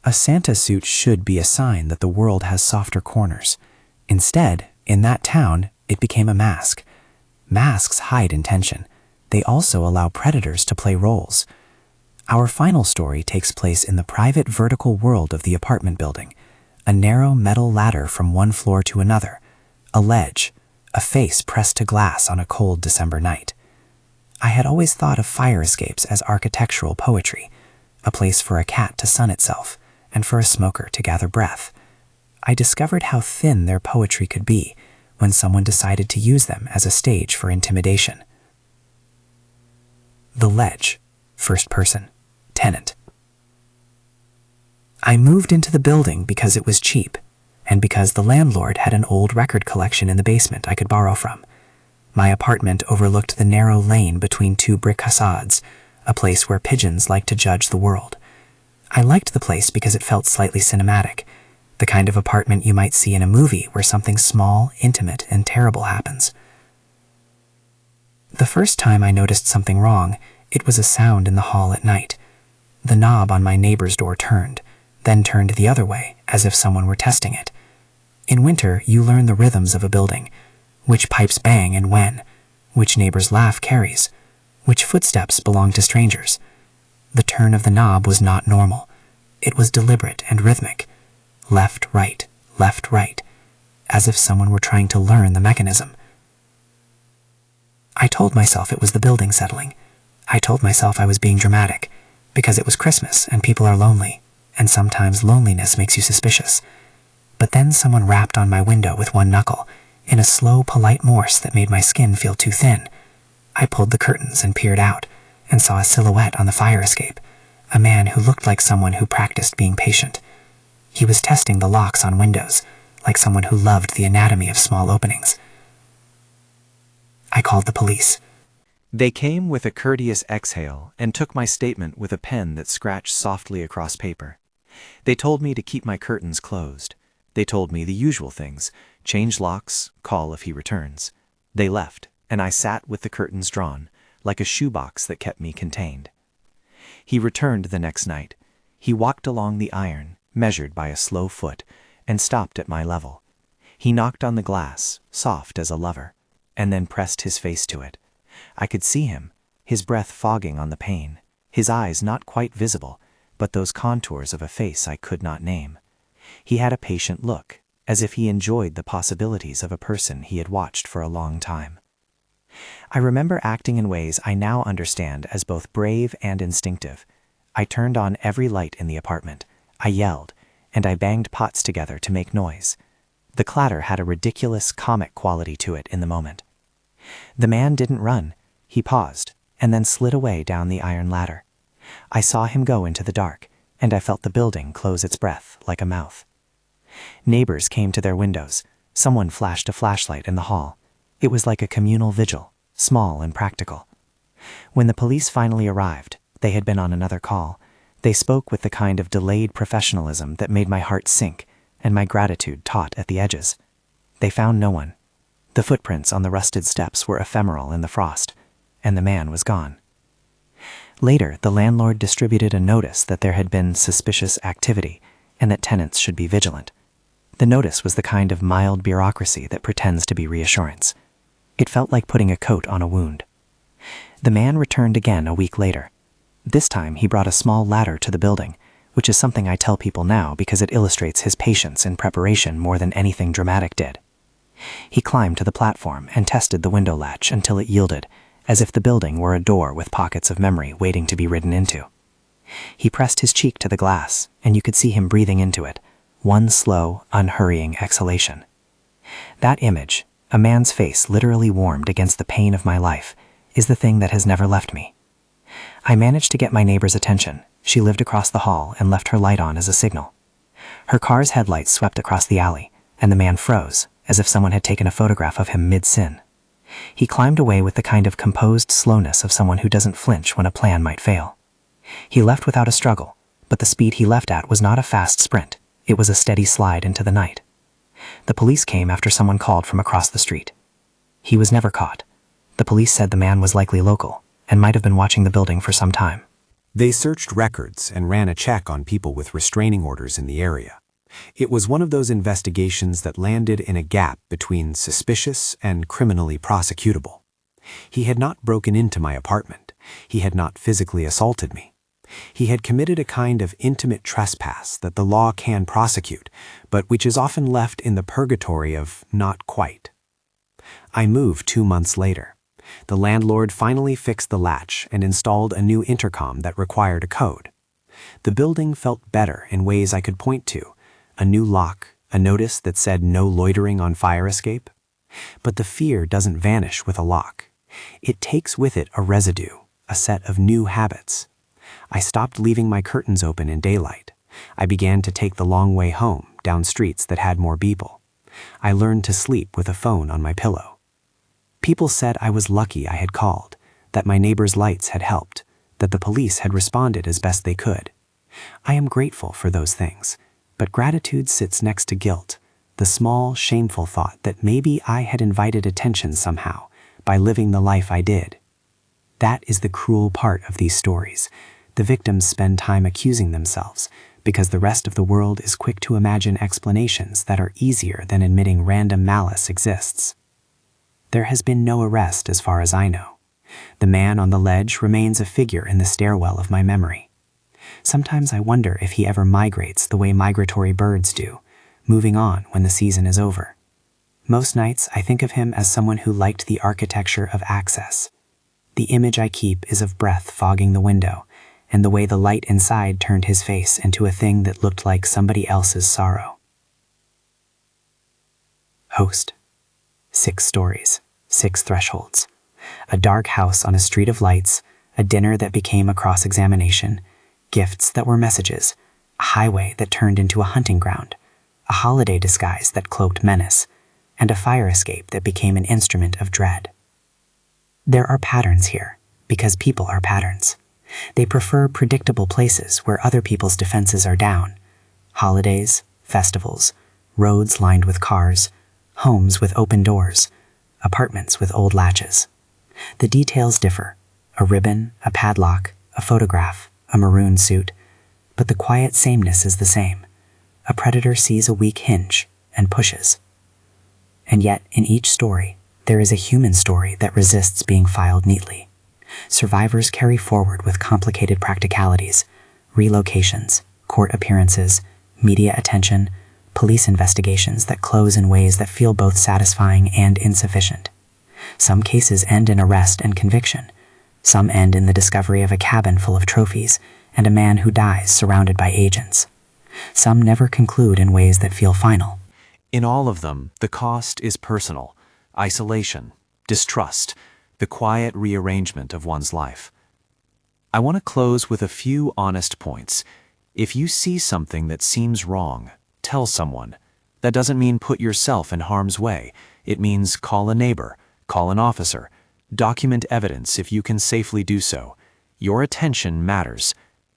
A Santa suit should be a sign that the world has softer corners. Instead, in that town, it became a mask. Masks hide intention. They also allow predators to play roles. Our final story takes place in the private vertical world of the apartment building, a narrow metal ladder from one floor to another, a ledge, a face pressed to glass on a cold December night. I had always thought of fire escapes as architectural poetry, a place for a cat to sun itself and for a smoker to gather breath. I discovered how thin their poetry could be when someone decided to use them as a stage for intimidation. The ledge, first person, tenant. I moved into the building because it was cheap, and because the landlord had an old record collection in the basement I could borrow from. My apartment overlooked the narrow lane between two brick facades, a place where pigeons like to judge the world. I liked the place because it felt slightly cinematic, the kind of apartment you might see in a movie where something small, intimate, and terrible happens. The first time I noticed something wrong, it was a sound in the hall at night. The knob on my neighbor's door turned, then turned the other way, as if someone were testing it. In winter, you learn the rhythms of a building, which pipes bang and when, which neighbor's laugh carries, which footsteps belong to strangers. The turn of the knob was not normal. It was deliberate and rhythmic. Left, right, as if someone were trying to learn the mechanism. I told myself it was the building settling. I told myself I was being dramatic, because it was Christmas and people are lonely, and sometimes loneliness makes you suspicious. But then someone rapped on my window with one knuckle, in a slow, polite Morse that made my skin feel too thin. I pulled the curtains and peered out, and saw a silhouette on the fire escape, a man who looked like someone who practiced being patient. He was testing the locks on windows, like someone who loved the anatomy of small openings. I called the police.
They came with a courteous exhale and took my statement with a pen that scratched softly across paper. They told me to keep my curtains closed. They told me the usual things: change locks, call if he returns. They left, and I sat with the curtains drawn, like a shoebox that kept me contained. He returned the next night. He walked along the iron, measured by a slow foot, and stopped at my level. He knocked on the glass, soft as a lover, and then pressed his face to it. I could see him, his breath fogging on the pane, his eyes not quite visible, but those contours of a face I could not name. He had a patient look,
as if he enjoyed the possibilities of a person he had watched for a long time. I remember acting in ways I now understand as both brave and instinctive. I turned on every light in the apartment, I yelled, and I banged pots together to make noise. The clatter had a ridiculous, comic quality to it in the moment. The man didn't run. He paused, and then slid away down the iron ladder. I saw him go into the dark, and I felt the building close its breath like a mouth. Neighbors came to their windows. Someone flashed a flashlight in the hall. It was like a communal vigil, small and practical. When the police finally arrived, they had been on another call. They spoke with the kind of delayed professionalism that made my heart sink and my gratitude taut at the edges. They found no one. The footprints on the rusted steps were ephemeral in the frost, and the man was gone. Later, the landlord distributed a notice that there had been suspicious activity and that tenants should be vigilant. The notice was the kind of mild bureaucracy that pretends to be reassurance. It felt like putting a coat on a wound. The man returned again a week later. This time he brought a small ladder to the building, which is something I tell people now because it illustrates his patience in preparation more than anything dramatic did. He climbed to the platform and tested the window latch until it yielded, as if the building were a door with pockets of memory waiting to be ridden into. He pressed his cheek to the glass, and you could see him breathing into it, one slow, unhurrying exhalation. That image, a man's face literally warmed against the pain of my life, is the thing that has never left me. I managed to get my neighbor's attention. She lived across the hall and left her light on as a signal. Her car's headlights swept across the alley, and the man froze, as if someone had taken a photograph of him mid-sin. He climbed away with the kind of composed slowness of someone who doesn't flinch when a plan might fail. He left without a struggle, but the speed he left at was not a fast sprint. It was a steady slide into the night. The police came after someone called from across the street. He was never caught. The police said the man was likely local and might have been watching the building for some time.
They searched records and ran a check on people with restraining orders in the area. It was one of those investigations that landed in a gap between suspicious and criminally prosecutable. He had not broken into my apartment. He had not physically assaulted me. He had committed a kind of intimate trespass that the law can prosecute, but which is often left in the purgatory of not quite. I moved 2 months later. The landlord finally fixed the latch and installed a new intercom that required a code. The building felt better in ways I could point to. A new lock, a notice that said no loitering on fire escape. But the fear doesn't vanish with a lock. It takes with it a residue, a set of new habits. I stopped leaving my curtains open in daylight. I began to take the long way home, down streets that had more people. I learned to sleep with a phone on my pillow. People said I was lucky I had called, that my neighbor's lights had helped, that the police had responded as best they could. I am grateful for those things, but gratitude sits next to guilt, the small, shameful thought that maybe I had invited attention somehow by living the life I did. That is the cruel part of these stories. The victims spend time accusing themselves because the rest of the world is quick to imagine explanations that are easier than admitting random malice exists. There has been no arrest as far as I know. The man on the ledge remains a figure in the stairwell of my memory. Sometimes I wonder if he ever migrates the way migratory birds do, moving on when the season is over. Most nights I think of him as someone who liked the architecture of access. The image I keep is of breath fogging the window, and the way the light inside turned his face into a thing that looked like somebody else's sorrow. Host. 6 stories, 6 thresholds. A dark house on a street of lights, a dinner that became a cross-examination, gifts that were messages, a highway that turned into a hunting ground, a holiday disguise that cloaked menace, and a fire escape that became an instrument of dread. There are patterns here, because people are patterns. They prefer predictable places where other people's defenses are down. Holidays, festivals, roads lined with cars, homes with open doors, apartments with old latches. The details differ: a ribbon, a padlock, a photograph, a maroon suit, but the quiet sameness is the same. A predator sees a weak hinge and pushes. And yet, in each story, there is a human story that resists being filed neatly. Survivors carry forward with complicated practicalities, relocations, court appearances, media attention,
police investigations that close in ways that feel both satisfying and insufficient. Some cases end in arrest and conviction. Some end in the discovery of a cabin full of trophies and a man who dies surrounded by agents. Some never conclude in ways that feel final.
In all of them, the cost is personal: isolation, distrust, the quiet rearrangement of one's life. I want to close with a few honest points. If you see something that seems wrong, tell someone. That doesn't mean put yourself in harm's way. It means call a neighbor, call an officer, document evidence if you can safely do so. Your attention matters,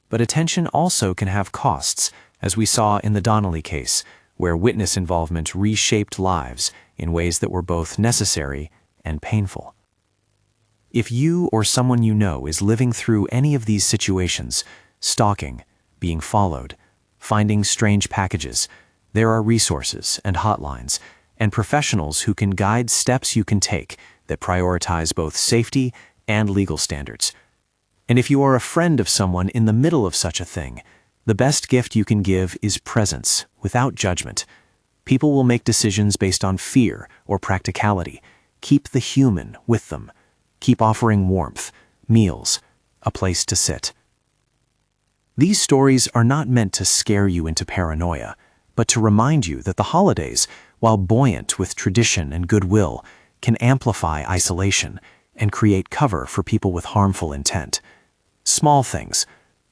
but attention also can have costs, as we saw in the Donnelly case, where witness involvement reshaped lives in ways that were both necessary and painful. If you or someone you know is living through any of these situations, stalking, being followed, finding strange packages, there are resources and hotlines and professionals who can guide steps you can take that prioritize both safety and legal standards. And if you are a friend of someone in the middle of such a thing, the best gift you can give is presence, without judgment. People will make decisions based on fear or practicality. Keep the human with them. Keep offering warmth, meals, a place to sit. These stories are not meant to scare you into paranoia, but to remind you that the holidays, while buoyant with tradition and goodwill, can amplify isolation and create cover for people with harmful intent. Small things,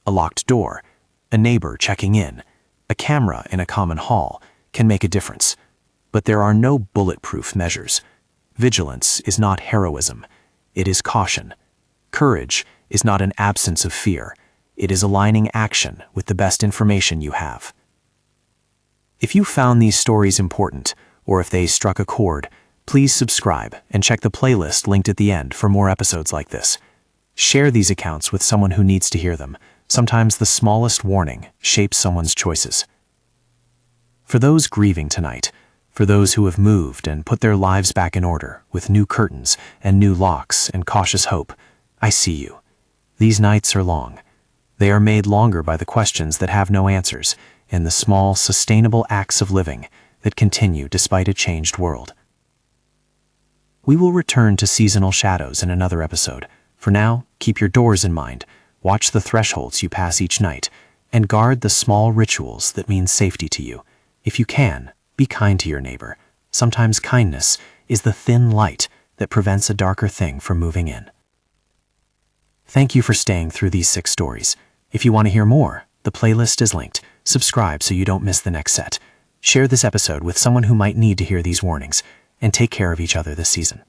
a locked door, a neighbor checking in, a camera in a common hall, can make a difference. But there are no bulletproof measures. Vigilance is not heroism. It is caution. Courage is not an absence of fear. It is aligning action with the best information you have. If you found these stories important, or if they struck a chord, please subscribe and check the playlist linked at the end for more episodes like this. Share these accounts with someone who needs to hear them. Sometimes the smallest warning shapes someone's choices. For those grieving tonight, for those who have moved and put their lives back in order with new curtains and new locks and cautious hope, I see you. These nights are long. They are made longer by the questions that have no answers and the small, sustainable acts of living that continue despite a changed world. We will return to seasonal shadows in another episode. For now, keep your doors in mind, watch the thresholds you pass each night, and guard the small rituals that mean safety to you. If you can, be kind to your neighbor. Sometimes kindness is the thin light that prevents a darker thing from moving in. Thank you for staying through these 6 stories. If you want to hear more, the playlist is linked. Subscribe so you don't miss the next set. Share this episode with someone who might need to hear these warnings, and take care of each other this season.